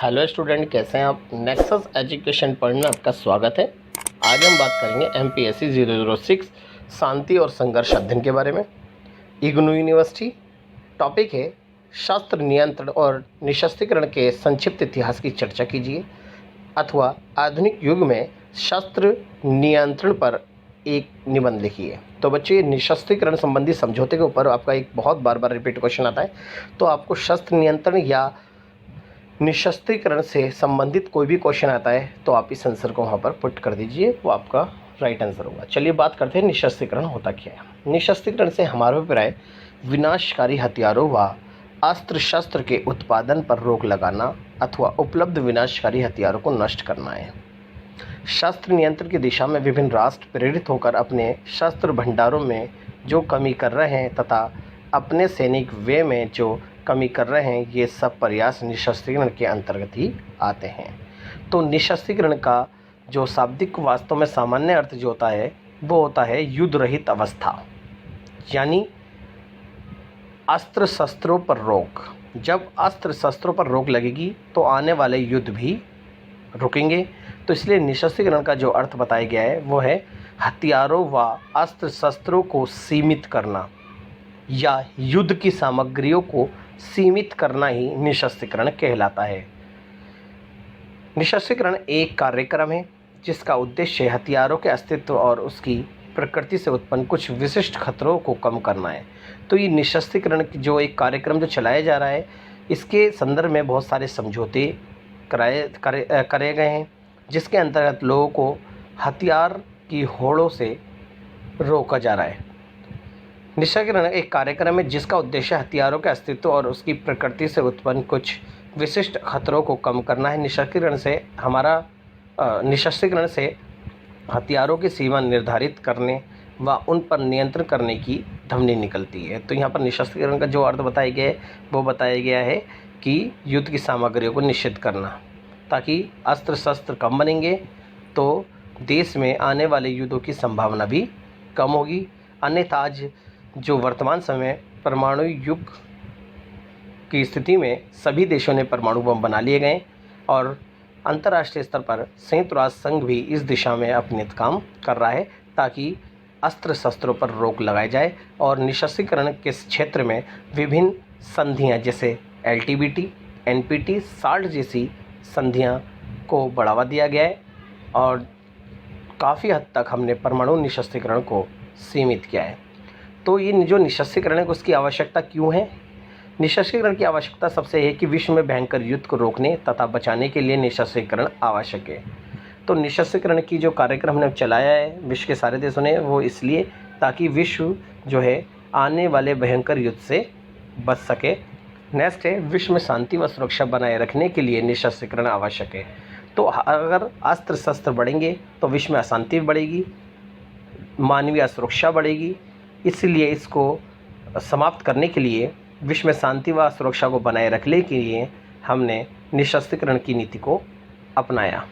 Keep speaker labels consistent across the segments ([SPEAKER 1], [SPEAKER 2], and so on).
[SPEAKER 1] Hello student, कैसे हैं आप। नेक्सस एजुकेशन पॉइंट में आपका स्वागत है। आज हम बात करेंगे MPSC 006 शांति और संघर्ष अध्ययन के बारे में। इग्नू यूनिवर्सिटी। टॉपिक है शस्त्र नियंत्रण और निशस्त्रीकरण के संक्षिप्त इतिहास की चर्चा कीजिए, अथवा आधुनिक युग में शस्त्र नियंत्रण पर एक निबंध लिखिए। तो बच्चे, निशस्त्रीकरण संबंधी समझौते के ऊपर आपका एक बहुत बार बार रिपीट क्वेश्चन आता है। तो आपको शस्त्र नियंत्रण या निशस्त्रीकरण से संबंधित कोई भी क्वेश्चन आता है तो आप इस आंसर को वहाँ पर पुट कर दीजिए, वो आपका राइट आंसर होगा। चलिए बात करते हैं निशस्त्रीकरण होता क्या है। निशस्त्रीकरण से हमारा अभिप्राय विनाशकारी हथियारों व अस्त्र शस्त्र के उत्पादन पर रोक लगाना अथवा उपलब्ध विनाशकारी हथियारों को नष्ट करना है। शस्त्र नियंत्रण की दिशा में विभिन्न राष्ट्र प्रेरित होकर अपने शस्त्र भंडारों में जो कमी कर रहे हैं तथा अपने सैनिक व्यय में जो कमी कर रहे हैं, ये सब प्रयास निशस्त्रीकरण के अंतर्गत ही आते हैं। तो निशस्त्रीकरण का जो शाब्दिक वास्तव में सामान्य अर्थ जो होता है वो होता है युद्ध रहित अवस्था, यानी अस्त्र शस्त्रों पर रोक। जब अस्त्र शस्त्रों पर रोक लगेगी तो आने वाले युद्ध भी रुकेंगे। तो इसलिए निशस्त्रीकरण का जो अर्थ बताया गया है वो है हथियारों व अस्त्र शस्त्रों को सीमित करना या युद्ध की सामग्रियों को सीमित करना ही निशस्त्रीकरण कहलाता है। निशस्त्रीकरण एक कार्यक्रम है जिसका उद्देश्य हथियारों के अस्तित्व और उसकी प्रकृति से उत्पन्न कुछ विशिष्ट खतरों को कम करना है। तो ये निशस्त्रीकरण जो एक कार्यक्रम जो चलाया जा रहा है, इसके संदर्भ में बहुत सारे समझौते करे गए हैं, जिसके अंतर्गत लोगों को हथियार की होड़ों से रोका जा रहा है। निशस्त्रीकरण एक कार्यक्रम है जिसका उद्देश्य हथियारों के अस्तित्व और उसकी प्रकृति से उत्पन्न कुछ विशिष्ट खतरों को कम करना है। निशस्त्रीकरण से हथियारों की सीमा निर्धारित करने व उन पर नियंत्रण करने की ध्वनि निकलती है। तो यहाँ पर निशस्त्रीकरण का जो अर्थ बताया गया है वो बताया गया है कि युद्ध की सामग्रियों को निषिद्ध करना, ताकि अस्त्र शस्त्र कम बनेंगे तो देश में आने वाले युद्धों की संभावना भी कम होगी। अन्यथा आज जो वर्तमान समय परमाणु युग की स्थिति में सभी देशों ने परमाणु बम बना लिए गए और अंतर्राष्ट्रीय स्तर पर संयुक्त राष्ट्र संघ भी इस दिशा में अपने काम कर रहा है, ताकि अस्त्र शस्त्रों पर रोक लगाई जाए। और निशस्त्रीकरण के क्षेत्र में विभिन्न संधियां जैसे LTBT, NPT, SALT जैसी संधियां को बढ़ावा दिया गया है और काफ़ी हद तक हमने परमाणु निशस्त्रीकरण को सीमित किया है। तो ये जो निशस्त्रीकरण है उसकी आवश्यकता क्यों है? निशस्त्रीकरण की आवश्यकता सबसे है कि विश्व में भयंकर युद्ध को रोकने तथा बचाने के लिए निशस्त्रीकरण आवश्यक है। तो निशस्त्रीकरण की जो कार्यक्रम हमने चलाया है विश्व के सारे देशों ने, वो इसलिए ताकि विश्व जो है आने वाले भयंकर युद्ध से बच सके। नेक्स्ट है, विश्व में शांति व सुरक्षा बनाए रखने के लिए निशस्त्रीकरण आवश्यक है। तो अगर अस्त्र शस्त्र बढ़ेंगे तो विश्व में अशांति बढ़ेगी, मानवीय सुरक्षा बढ़ेगी। इसलिए इसको समाप्त करने के लिए, विश्व में शांति व सुरक्षा को बनाए रखने के लिए हमने निशस्त्रीकरण की नीति को अपनाया।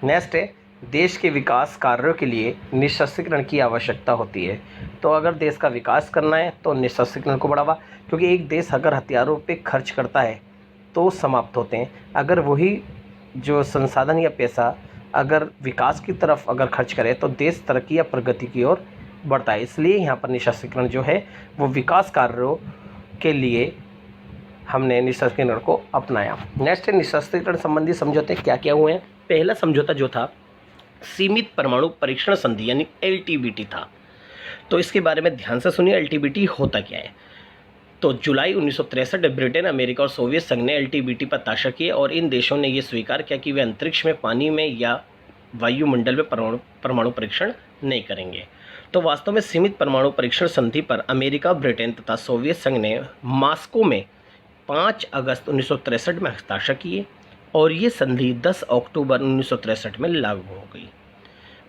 [SPEAKER 1] नेक्स्ट है, देश के विकास कार्यों के लिए निशस्त्रीकरण की आवश्यकता होती है। तो अगर देश का विकास करना है तो निशस्त्रीकरण को बढ़ावा, क्योंकि एक देश अगर हथियारों पे खर्च करता है तो समाप्त होते हैं। अगर वही जो संसाधन या पैसा अगर विकास की तरफ अगर खर्च करे तो देश तरक्की या प्रगति की ओर बढ़ता है। इसलिए यहाँ पर निशस्त्रीकरण जो है वो विकास कार्यों के लिए हमने निशस्त्रीकरण को अपनाया। नेक्स्ट है, निशस्त्रीकरण संबंधी समझौते क्या क्या हुए हैं। पहला समझौता जो था सीमित परमाणु परीक्षण संधि यानी LTBT था। तो इसके बारे में ध्यान से सुनिए, LTBT होता क्या है। तो जुलाई 1963 ब्रिटेन, अमेरिका और सोवियत संघ ने LTBT पर हस्ताक्षर किए और इन देशों ने यह स्वीकार किया कि वे अंतरिक्ष में, पानी में या वायुमंडल में परमाणु परीक्षण नहीं करेंगे। तो वास्तव में सीमित परमाणु परीक्षण संधि पर अमेरिका, ब्रिटेन तथा सोवियत संघ ने मॉस्को में 5 अगस्त 1963 में हस्ताक्षर किए और ये संधि 10 अक्टूबर 1963 में लागू हो गई।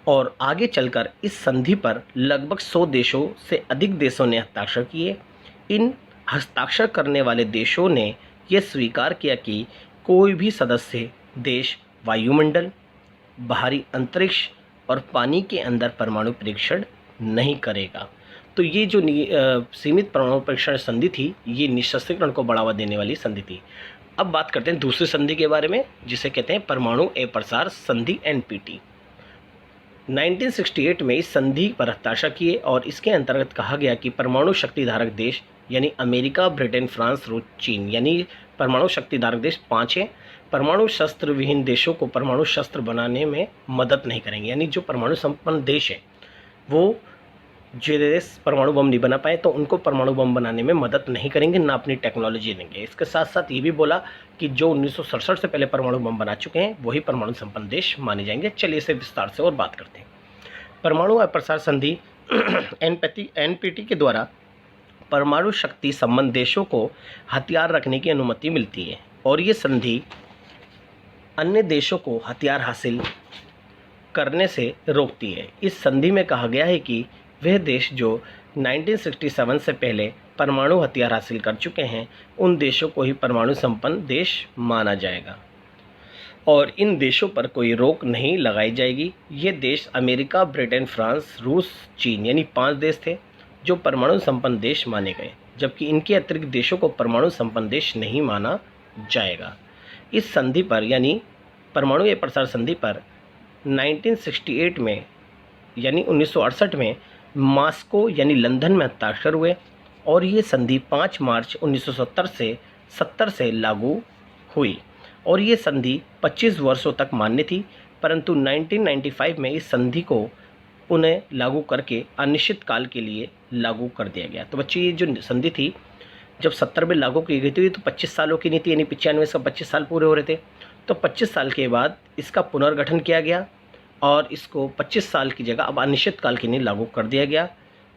[SPEAKER 1] और आगे चलकर इस संधि पर लगभग 100 देशों से अधिक देशों ने हस्ताक्षर किए। इन हस्ताक्षर करने वाले देशों ने यह स्वीकार किया कि कोई भी सदस्य देश वायुमंडल, बाहरी अंतरिक्ष और पानी के अंदर परमाणु परीक्षण नहीं करेगा। तो ये जो सीमित परमाणु परीक्षण संधि थी, ये निशस्त्रीकरण को बढ़ावा देने वाली संधि थी। अब बात करते हैं दूसरी संधि के बारे में, जिसे कहते हैं परमाणु अप्रसार संधि NPT। 1968 में इस संधि पर हस्ताक्षर किए और इसके अंतर्गत कहा गया कि परमाणु शक्ति धारक देश यानी अमेरिका, ब्रिटेन, फ्रांस, रूस, चीन यानी परमाणु शक्ति धारक देश 5 हैं, परमाणु शस्त्र विहीन देशों को परमाणु शस्त्र बनाने में मदद नहीं करेंगे। यानी जो परमाणु संपन्न देश है वो जो देश परमाणु बम नहीं बना पाए तो उनको परमाणु बम बनाने में मदद नहीं करेंगे, ना अपनी टेक्नोलॉजी देंगे। इसके साथ साथ ये भी बोला कि जो 1967 से पहले परमाणु बम बना चुके हैं वही परमाणु संपन्न देश माने जाएंगे। चलिए इसे विस्तार से और बात करते हैं। परमाणु अप्रसार संधि NPT के द्वारा परमाणु शक्ति संबंध देशों को हथियार रखने की अनुमति मिलती है और ये संधि अन्य देशों को हथियार हासिल करने से रोकती है। इस संधि में कहा गया है कि वह देश जो 1967 से पहले परमाणु हथियार हासिल कर चुके हैं उन देशों को ही परमाणु संपन्न देश माना जाएगा और इन देशों पर कोई रोक नहीं लगाई जाएगी। ये देश अमेरिका, ब्रिटेन, फ्रांस, रूस, चीन यानी 5 देश थे जो परमाणु संपन्न देश माने गए, जबकि इनके अतिरिक्त देशों को परमाणु संपन्न देश नहीं माना जाएगा। इस संधि पर यानी परमाणु अप्रसार संधि पर 1968 में यानी 1968 में मॉस्को यानी लंदन में हस्ताक्षर हुए और ये संधि 5 मार्च 1970 से लागू हुई और ये संधि 25 वर्षों तक मान्य थी, परंतु 1995 में इस संधि को पुनः लागू करके अनिश्चित काल के लिए लागू कर दिया गया। तो बच्चे ये जो संधि थी जब 70 में लागू की गई थी तो 25 सालों की नहीं थी, यानी 95 से 25 साल पूरे हो रहे थे। तो 25 साल के बाद इसका पुनर्गठन किया गया और इसको 25 साल की जगह अब अनिश्चित काल के लिए लागू कर दिया गया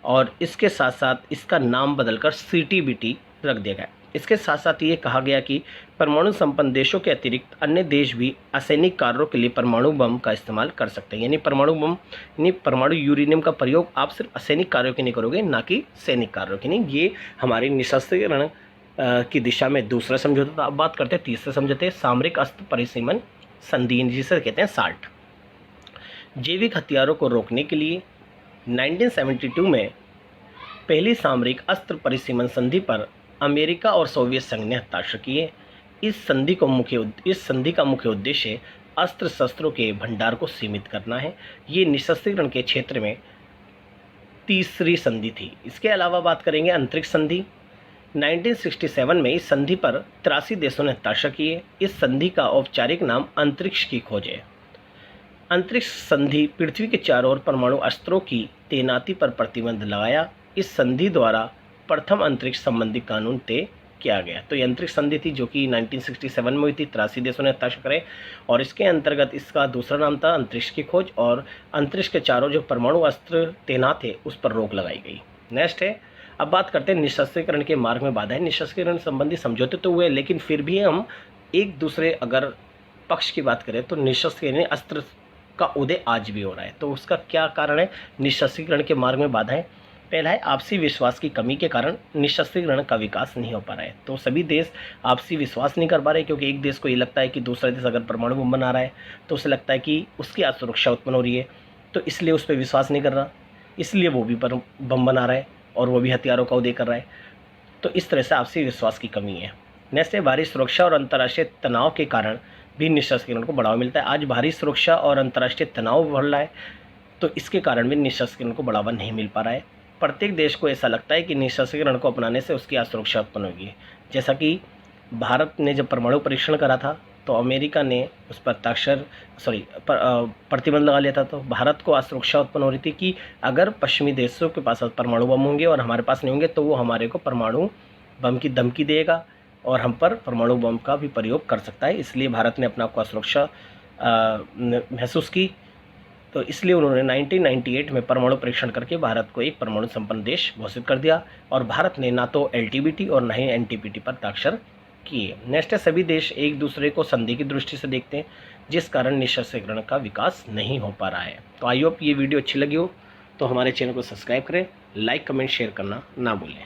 [SPEAKER 1] और इसके साथ साथ इसका नाम बदलकर CTBT रख दिया गया। इसके साथ साथ ये कहा गया कि परमाणु संपन्न देशों के अतिरिक्त अन्य देश भी असैनिक कार्यों के लिए परमाणु बम का इस्तेमाल कर सकते हैं। यानी परमाणु बम यानी परमाणु यूरेनियम का प्रयोग आप सिर्फ असैनिक कार्यों के नहीं करोगे, ना कि सैनिक कार्यों के नहीं। ये हमारे निशस्त्रीकरण की दिशा में दूसरा समझौता था। अब बात करते हैं तीसरे समझौते, सामरिक अस्त्र परिसीमन संधि जिसे कहते हैं SALT। जैविक हथियारों को रोकने के लिए 1972 में पहली सामरिक अस्त्र परिसीमन संधि पर अमेरिका और सोवियत संघ ने हस्ताक्षर किए। इस संधि का मुख्य उद्देश्य अस्त्र शस्त्रों के भंडार को सीमित करना है। ये निशस्त्रीकरण के क्षेत्र में तीसरी संधि थी। इसके अलावा बात करेंगे अंतरिक्ष संधि। 1967 में इस संधि पर 83 देशों ने हस्ताक्षर किए। इस संधि का औपचारिक नाम अंतरिक्ष की खोज है। अंतरिक्ष संधि पृथ्वी के चारों ओर परमाणु अस्त्रों की तैनाती पर प्रतिबंध लगाया। इस संधि द्वारा प्रथम अंतरिक्ष संबंधी कानून तय किया गया। तो ये अंतरिक्ष संधि थी जो कि 1967 में हुई थी, 83 देशों ने हस्ताक्षर करे और इसके अंतर्गत इसका दूसरा नाम था अंतरिक्ष की खोज और अंतरिक्ष के चारों जो परमाणु अस्त्र तैनात थे उस पर रोक लगाई गई। नेक्स्ट है, अब बात करते हैं निशस्त्रीकरण के मार्ग में बाधाएं। निशस्त्रीकरण संबंधी समझौते तो हुए, लेकिन फिर भी हम एक दूसरे अगर पक्ष की बात करें तो निशस्त्रीकरण अस्त्र का उदय आज भी हो रहा है। तो उसका क्या कारण है निशस्त्रीकरण के मार्ग में बाधाएं? पहला है आपसी विश्वास की कमी के कारण निशस्त्रीकरण का विकास नहीं हो पा रहा है। तो सभी देश आपसी विश्वास नहीं कर पा रहे, क्योंकि एक देश को ये लगता है कि दूसरा देश अगर परमाणु बम बना रहा है तो उसे लगता है कि उसकी असुरक्षा उत्पन्न हो रही है, तो इसलिए उस पर विश्वास नहीं कर रहा, इसलिए वो भी बम बना रहा है और वो भी हथियारों का उदय कर रहा है। तो इस तरह से आपसी विश्वास की कमी है। नेक्स्ट है भारी सुरक्षा और अंतर्राष्ट्रीय तनाव के कारण भी निशस्त्रीकरण को बढ़ावा मिलता है। आज भारी सुरक्षा और अंतर्राष्ट्रीय तनाव बढ़ रहा है, तो इसके कारण भी निशस्त्रीकरण को बढ़ावा नहीं मिल पा रहा है। प्रत्येक देश को ऐसा लगता है कि निशस्त्रीकरण को अपनाने से उसकी असुरक्षा उत्पन्न होगी। जैसा कि भारत ने जब परमाणु परीक्षण करा था तो अमेरिका ने उस पर प्रतिबंध लगा लिया था, तो भारत को असुरक्षा उत्पन्न हो रही थी कि अगर पश्चिमी देशों के पास परमाणु बम होंगे और हमारे पास नहीं होंगे तो वो हमारे को परमाणु बम की धमकी देगा और हम पर परमाणु बम का भी प्रयोग कर सकता है। इसलिए भारत ने अपना को असुरक्षा महसूस की, तो इसलिए उन्होंने 1998 में परमाणु परीक्षण करके भारत को एक परमाणु संपन्न देश घोषित कर दिया और भारत ने ना तो LTBT और ना ही NPT पर हस्ताक्षर किए। नेक्स्ट है सभी देश एक दूसरे को संधि की दृष्टि से देखते हैं, जिस कारण निशस्त्रीकरण का विकास नहीं हो पा रहा है। तो आई होप ये वीडियो अच्छी लगी हो तो हमारे चैनल को सब्सक्राइब करें, लाइक कमेंट शेयर करना ना भूलें।